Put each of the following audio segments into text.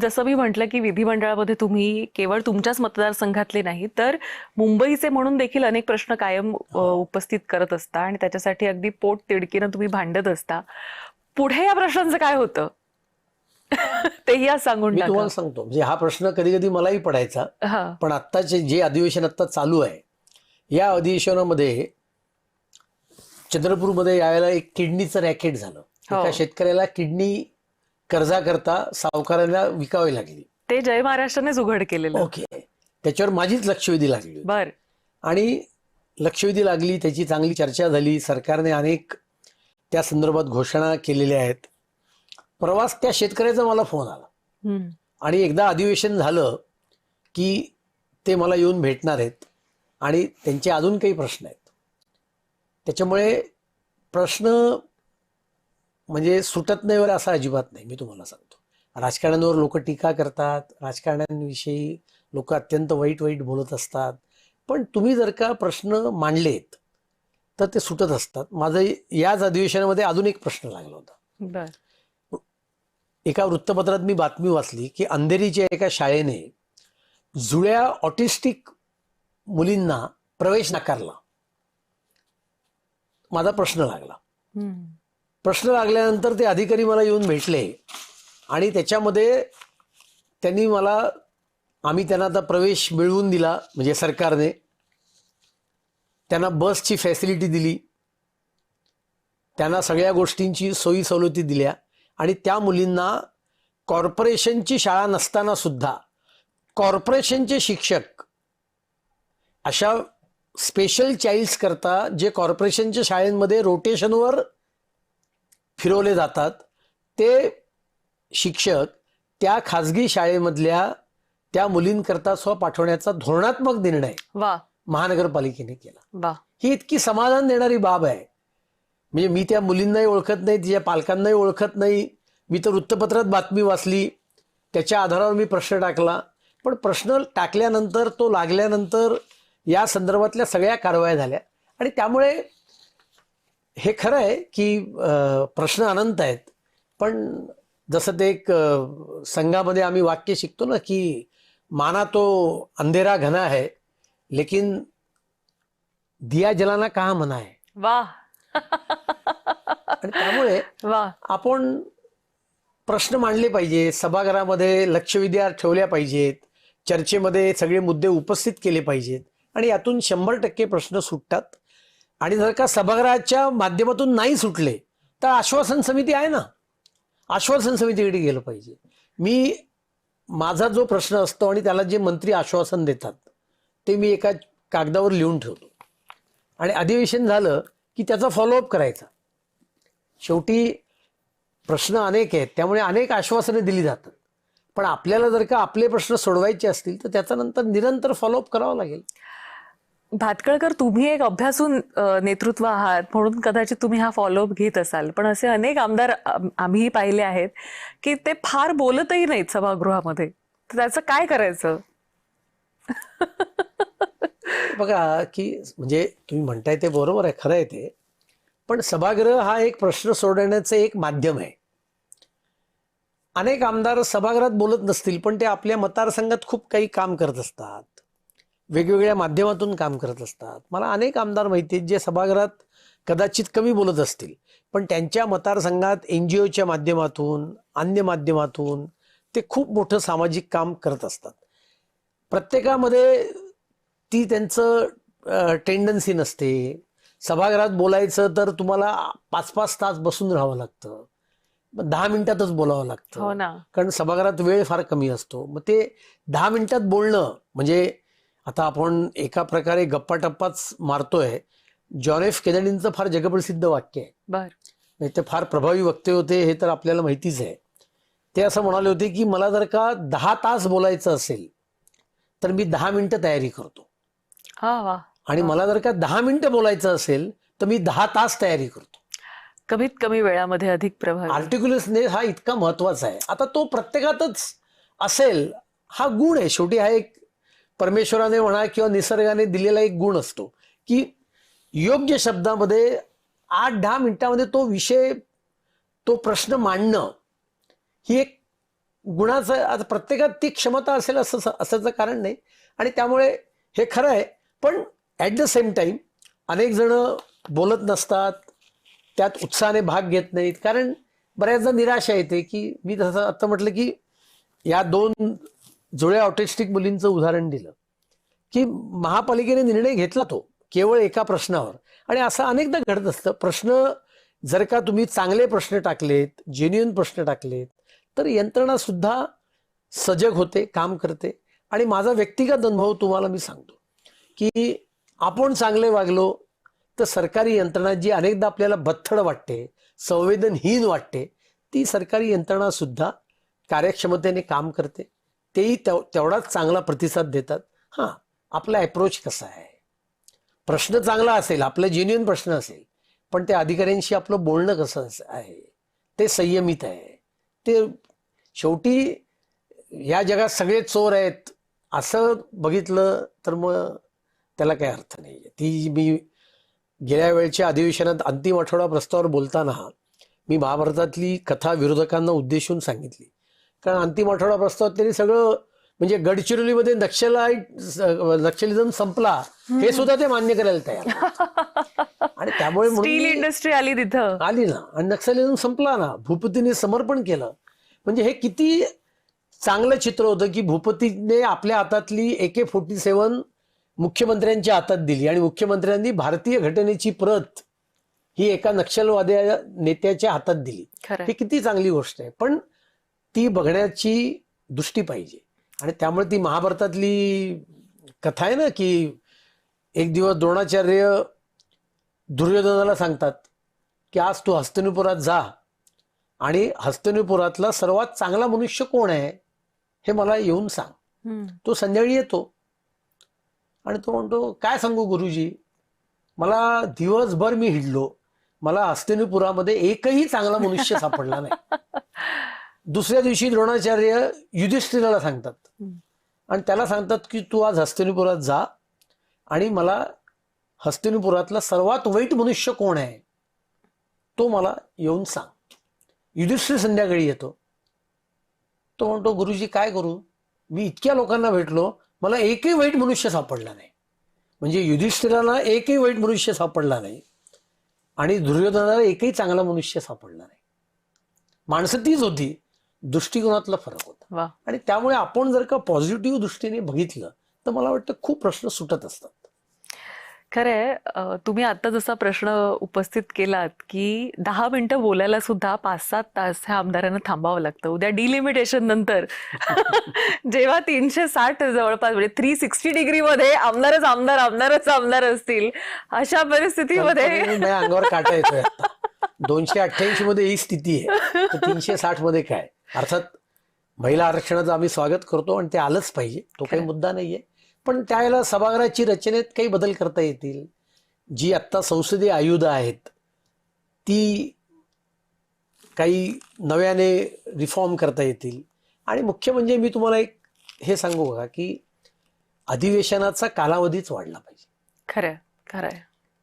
जसं मी म्हटलं की विधिमंडळामध्ये तुम्ही केवळ तुमच्याच मतदारसंघातले नाही तर मुंबईचे म्हणून देखील अनेक प्रश्न कायम उपस्थित करत असता आणि त्याच्यासाठी अगदी पोट तिडकीनं तुम्ही भांडत असता. पुढे या प्रश्नांचं काय होतं? तेही आज सांगून मी टाका. तुम्हाला सांगतो, म्हणजे हा प्रश्न कधी कधी मलाही पडायचा. हा पण आत्ताचे जे अधिवेशन आता चालू आहे, या अधिवेशनामध्ये चंद्रपूरमध्ये यावेळेला एक किडनीचं रॅकेट झालं. एका शेतकऱ्याला किडनी कर्जाकरता सावकाराला विकावी लागली. ते जय महाराष्ट्रानेच उघड केलेलं. ओके, त्याच्यावर माझीच लक्षवेधी लागली होती. बर. आणि लक्षवेधी लागली, त्याची चांगली चर्चा झाली. सरकारने अनेक त्या संदर्भात घोषणा केलेल्या आहेत. प्रवास त्या शेतकऱ्याचा मला फोन आला आणि एकदा अधिवेशन झालं की ते मला येऊन भेटणार आहेत आणि त्यांचे अजून काही प्रश्न आहेत. त्याच्यामुळे प्रश्न म्हणजे सुटत नाही वर असा अजिबात नाही. मी तुम्हाला सांगतो, राजकारण्यांवर लोक टीका करतात, राजकारण्यांविषयी लोक अत्यंत वाईट वाईट बोलत असतात, पण तुम्ही जर का प्रश्न मांडलेत तर ते सुटत असतात. माझं याच अधिवेशनामध्ये अजून एक प्रश्न लागला होता. एका वृत्तपत्रात मी बातमी वाचली की अंधेरीच्या एका शाळेने जुळ्या ऑटिस्टिक मुलींना प्रवेश नाकारला. माझा प्रश्न लागला. प्रश्न लागल्यानंतर ते अधिकारी मला येऊन भेटले आणि त्याच्यामध्ये त्यांनी आम्ही त्यांना आता प्रवेश मिळवून दिला. म्हणजे सरकारने त्यांना बसची फॅसिलिटी दिली, त्यांना सगळ्या गोष्टींची सोयी सवलती दिल्या आणि त्या मुलींना कॉर्पोरेशनची शाळा नसताना सुद्धा कॉर्पोरेशनचे शिक्षक अशा स्पेशल चाइल्ड्स करता जे कॉर्पोरेशनच्या शाळेमध्ये रोटेशनवर फिरवले जातात, ते शिक्षक त्या खाजगी शाळेमधल्या त्या मुलींकरता पाठवण्याचा धोरणात्मक निर्णय महानगरपालिकेने केला. ही इतकी समाधान देणारी बाब आहे. म्हणजे मी त्या मुलींनाही ओळखत नाही, तिच्या पालकांनाही ओळखत नाही. मी तर वृत्तपत्रात बातमी वाचली, त्याच्या आधारावर मी प्रश्न टाकला. पण प्रश्न टाकल्यानंतर तो लागल्यानंतर या संदर्भातल्या सगळ्या कारवाया झाल्या आणि त्यामुळे हे खरं आहे की प्रश्न अनंत आहेत. पण जसं ते एक संघामध्ये आम्ही वाक्य शिकतो ना की माना तो अंधेरा घना है लेकिन दिया जलाना कहाँ मना है. वाह. आणि त्यामुळे आपण प्रश्न मांडले पाहिजे, सभागृहामध्ये लक्षवेधी ठेवल्या पाहिजेत, चर्चेमध्ये सगळे मुद्दे उपस्थित केले पाहिजेत आणि यातून 100% प्रश्न सुटतात. आणि जर का सभागृहाच्या माध्यमातून नाही सुटले तर आश्वासन समिती आहे ना, आश्वासन समितीकडे गेलं पाहिजे. माझा जो प्रश्न असतो आणि त्याला जे मंत्री आश्वासन देतात ते मी एका कागदावर लिहून ठेवतो आणि अधिवेशन झालं की त्याचा फॉलोअप करायचा. शेवटी प्रश्न अनेक आहेत, त्यामुळे अनेक आश्वासने दिली जातात. पण आपल्याला जर का आपले प्रश्न सोडवायचे असतील तर त्याचा नंतर निरंतर फॉलोअप करावा लागेल. भातखळकर, तुम्ही एक अभ्यासू नेतृत्व आहात म्हणून कदाचित तुम्ही हा फॉलोअप घेत असाल, पण असे अनेक आमदार आम्ही पाहिले आहेत की ते फार बोलतही नाहीत सभागृहामध्ये. तर त्याचं काय करायचं? बघा की म्हणजे तुम्ही म्हणताय ते बरोबर आहे, खरं आहे ते. पण सभागृह हा एक प्रश्न सोडवण्याचं एक माध्यम आहे. अनेक आमदार सभागृहात बोलत नसतील पण ते आपल्या मतदारसंघात खूप काही काम करत असतात, वेगवेगळ्या माध्यमातून काम करत असतात. मला अनेक आमदार माहिती आहेत जे सभागृहात कदाचित कमी बोलत असतील पण त्यांच्या मतदारसंघात NGOच्या माध्यमातून, अन्य माध्यमातून ते खूप मोठं सामाजिक काम करत असतात. प्रत्येकामध्ये ती त्यांचं टेंडन्सी नसते. सभागृहात बोलायचं तर तुम्हाला 5-5 तास बसून राहावं लागतं, 10 मिनिटातच बोलावं लागतं. हो ना. कारण सभागृहात वेळ फार कमी असतो. मग ते 10 मिनिटात बोलणं म्हणजे आता आपण एका प्रकारे गप्पा टप्पाच मारतोय. जॉन एफ केनेडींचं फार जगप्रसिद्ध वाक्य आहे, ते फार प्रभावी वक्ते होते, हे तर आपल्याला माहितीच आहे. ते असं म्हणाले होते की मला जर का 10 तास बोलायचं असेल तर मी 10 मिनिटं तयारी करतो आणि मला जर का 10 मिनिटं बोलायचं असेल तर मी 10 तास तयारी करतो. कमीत कमी वेळामध्ये अधिक प्रभावी. आर्टिक्युलसनेस हा इतका महत्वाचा आहे. आता तो प्रत्येकातच असेल हा गुण आहे. शेवटी हा एक परमेश्वराने म्हणा किंवा निसर्गाने दिलेला एक गुण असतो की योग्य शब्दामध्ये 8-10 मिनिटांमध्ये तो विषय, तो प्रश्न मांडणं ही एक गुणाचं आता प्रत्येकात ती क्षमता असेल असायचं कारण नाही. आणि त्यामुळे हे खरं आहे. पण ॲट द सेम टाइम अनेक जण बोलत नसतात, त्यात उत्साहाने भाग घेत नाहीत, कारण बऱ्याचदा निराशा येते. की मी तसं आता म्हटलं की या 2 जुळ्या ऑटिस्टिक मुलींचं उदाहरण दिलं की महापालिकेने निर्णय घेतला तो केवळ एका प्रश्नावर. आणि असं अनेकदा घडत असतं. प्रश्न जर का तुम्ही चांगले प्रश्न टाकलेत, जेन्युइन प्रश्न टाकलेत, तर यंत्रणा सुद्धा सजग होते, काम करते. आणि माझा व्यक्तिगत अनुभव तुम्हाला मी सांगतो की आपण चांगले वागलो तर सरकारी यंत्रणा जी अनेकदा आपल्याला बत्थड वाटते, संवेदनहीन वाटते, ती सरकारी यंत्रणा सुद्धा कार्यक्षमतेने काम करते. तेही तेवढाच चांगला प्रतिसाद देतात. हां, आपला अप्रोच कसा आहे, प्रश्न चांगला असेल, आपला जेन्युइन प्रश्न असेल, पण त्या अधिकाऱ्यांशी आपलं बोलणं कसं आहे, ते संयमित आहे. ते शेवटी या जगात सगळे चोर आहेत असं बघितलं तर मग त्याला काही अर्थ नाही. ती मी गेल्या वेळच्या अधिवेशनात अंतिम आठवडा प्रस्तावावर बोलताना मी महाभारतातली कथा विरोधकांना उद्देशून सांगितली. कारण अंतिम आठवडा प्रस्तावात त्यांनी सगळं म्हणजे गडचिरोलीमध्ये नक्षलिझम संपला हे सुद्धा ते मान्य करायला तयार. आणि त्यामुळे स्टील इंडस्ट्री आली तिथं, आली ना, आणि नक्षलिझम संपला ना, भूपतीने समर्पण केलं. म्हणजे हे किती चांगलं चित्र होतं की भूपतीने आपल्या हातातली AK-47 मुख्यमंत्र्यांच्या हातात दिली आणि मुख्यमंत्र्यांनी भारतीय घटनेची प्रत ही एका नक्षलवादी नेत्याच्या हातात दिली. ही किती चांगली गोष्ट आहे. पण ती बघण्याची दृष्टी पाहिजे. आणि त्यामुळे ती महाभारतातली कथा आहे ना की एक दिवस द्रोणाचार्य दुर्योधनाला सांगतात की आज तू हस्तिनापुरात जा आणि हस्तिनापुरातला सर्वात चांगला मनुष्य कोण आहे हे मला येऊन सांग. तो संध्याकाळी येतो आणि तो म्हणतो काय सांगू गुरुजी, मला दिवसभर मी हिंडलो, मला हस्तिनापुरामध्ये एकही चांगला मनुष्य सापडला नाही. दुसऱ्या दिवशी द्रोणाचार्य युधिष्ठिराला सांगतात आणि त्याला सांगतात की तू आज हस्तिनापुरात जा आणि मला हस्तिनापुरातला सर्वात वाईट मनुष्य कोण आहे तो मला येऊन सांग. युधिष्ठिर संध्याकाळी येतो. तो म्हणतो गुरुजी काय करू, मी इतक्या लोकांना भेटलो, मला एकही वाईट मनुष्य सापडला नाही. म्हणजे युधिष्ठिराला एकही वाईट मनुष्य सापडला नाही आणि दुर्योधनाला एकही चांगला मनुष्य सापडला नाही. माणसं तीच होती, दृष्टिकोनातला फरक होता. आणि त्यामुळे आपण जर का पॉझिटिव्ह दृष्टीने बघितलं तर मला वाटतं खूप प्रश्न सुटत असतात. खरंय. तुम्ही आता जसा प्रश्न उपस्थित केलात की 10 मिनिटं बोलायला सुद्धा 5-7 तास ह्या आमदारांना थांबावं लागतं. उद्या डिलिमिटेशन नंतर जेव्हा 360 जवळपास म्हणजे 360 डिग्रीमध्ये आमदारच आमदार असतील, अशा परिस्थितीमध्ये अंगावर काटा येतोय. 288 मध्ये ही स्थिती आहे तर 360 मध्ये काय. अर्थात महिला आरक्षणाचं आम्ही स्वागत करतो आणि ते आलंच पाहिजे, तो काही मुद्दा नाहीये. पण त्यावेळेला सभागृहाची रचनेत काही बदल करता येतील. जी आत्ता संसदीय आयुध आहेत ती काही नव्याने रिफॉर्म करता येतील. आणि मुख्य म्हणजे मी तुम्हाला एक हे सांगू बघा की अधिवेशनाचा कालावधीच वाढला पाहिजे.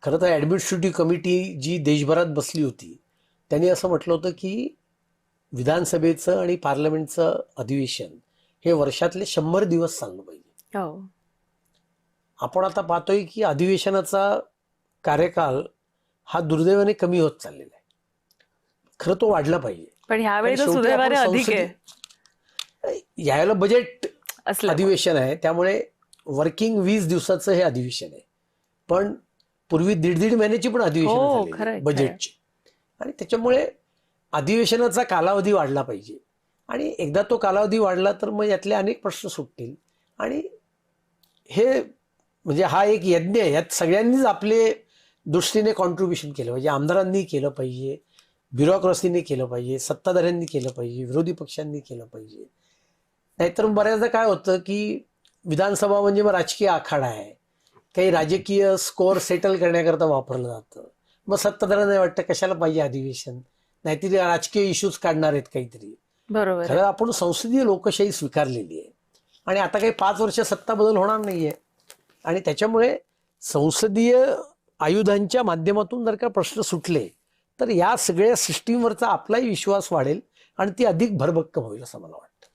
खरं तर ॲडमिनिस्ट्रेटिव्ह कमिटी जी देशभरात बसली होती त्यांनी असं म्हटलं होतं की विधानसभेचं आणि पार्लमेंटचं अधिवेशन हे वर्षातले 100 दिवस चाललं पाहिजे. आपण आता पाहतोय की अधिवेशनाचा कार्यकाल हा दुर्दैवाने कमी होत चाललेला आहे. खरं तो वाढला पाहिजे. पण ह्यावेळी सुदैवाने अधिक आहे. यावेळेला बजेट अधिवेशन आहे त्यामुळे वर्किंग 20 दिवसाचं हे अधिवेशन आहे. पण पूर्वी 1.5 महिन्याची पण अधिवेशन बजेटची. आणि त्याच्यामुळे अधिवेशनाचा कालावधी वाढला पाहिजे. आणि एकदा तो कालावधी वाढला तर मग यातले अनेक प्रश्न सुटतील. आणि हे म्हणजे हा एक यज्ञ आहे. यात सगळ्यांनीच आपले दृष्टीने कॉन्ट्रीब्युशन केलं पाहिजे. आमदारांनी केलं पाहिजे, ब्युरोक्रसीने केलं पाहिजे, सत्ताधाऱ्यांनी केलं पाहिजे, विरोधी पक्षांनी केलं पाहिजे. नाहीतर बऱ्याचदा काय होतं की विधानसभा म्हणजे मग राजकीय आखाडा आहे, काही राजकीय स्कोअर सेटल करण्याकरता वापरलं जातं. मग सत्ताधाऱ्यांना वाटतं कशाला पाहिजे अधिवेशन, नाहीतरी राजकीय इश्यूज काढणार आहेत काहीतरी. बरोबर. खरं आपण संसदीय लोकशाही स्वीकारलेली आहे आणि आता काही 5 वर्ष सत्ता बदल होणार नाहीये. आणि त्याच्यामुळे संसदीय आयुधांच्या माध्यमातून जर का प्रश्न सुटले तर या सगळ्या सिस्टीमवरचा आपलाही विश्वास वाढेल आणि ती अधिक भरभक्कम होईल असं मला वाटतं.